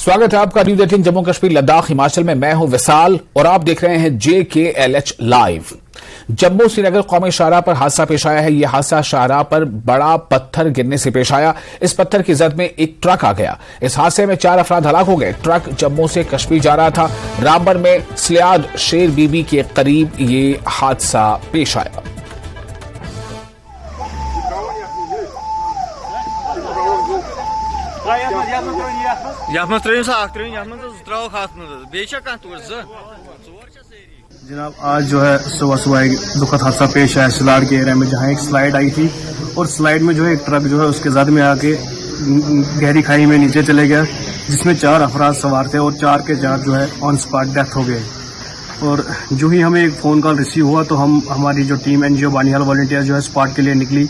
स्वागत है आपका न्यूज 18 जम्मू कश्मीर लद्दाख हिमाचल में। मैं हूं विशाल और आप देख रहे हैं JKLH लाइव। जम्मू श्रीनगर कौमी शाहराह पर हादसा पेश आया है। यह हादसा शाहराह पर बड़ा पत्थर गिरने से पेश आया। इस पत्थर की जद में एक ट्रक आ गया। इस हादसे में 4 अफराद हलाक हो गए। ट्रक जम्मू से कश्मीर जा रहा था। रामबन में स्लियाद शेर बीबी के करीब ये हादसा पेश आया। जनाब आज जो है सुबह सुबह एक दुखद हादसा पेश आया सिलाड़ के एरिया में, जहाँ एक स्लाइड आई थी और स्लाइड में जो है एक ट्रक जो है उसके जद में आके गहरी खाई में नीचे चले गया, जिसमें 4 अफराद सवार थे और 4 के 4 जो है ऑन स्पॉट डेथ हो गए। और जो ही हमें एक फ़ोन कॉल रिसीव हुआ तो हमारी जो टीम NGO बानीहाल वॉलंटियर जो है स्पॉट के लिए निकली।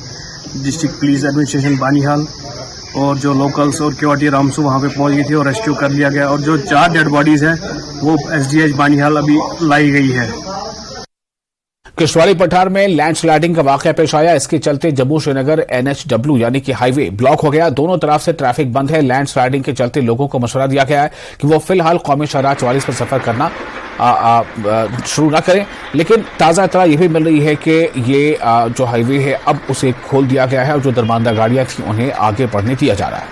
डिस्ट्रिक्ट पुलिस एडमिनिस्ट्रेशन बानीहाल और जो लोकल्स और KOT रामसू वहाँ पे पहुँच गई थी और रेस्क्यू कर लिया गया। और जो 4 डेड बॉडीज हैं वो SDH बानीहाल अभी लाई गई है। किश्तवाड़ी पठार में लैंडस्लाइडिंग का वाकया पेश आया। इसके चलते जम्मू श्रीनगर NHW यानी कि हाईवे ब्लॉक हो गया। दोनों तरफ से ट्रैफिक बंद है। लैंडस्लाइडिंग के चलते लोगों को मशवरा दिया गया है कि वो फिलहाल कौमी शाहराह 44 पर सफर करना शुरू न करें। लेकिन ताज़ा इत्तला यह भी मिल रही है कि ये जो हाईवे है अब उसे खोल दिया गया है और जो दरमानदा गाड़ियां थी उन्हें आगे बढ़ने दिया जा रहा है।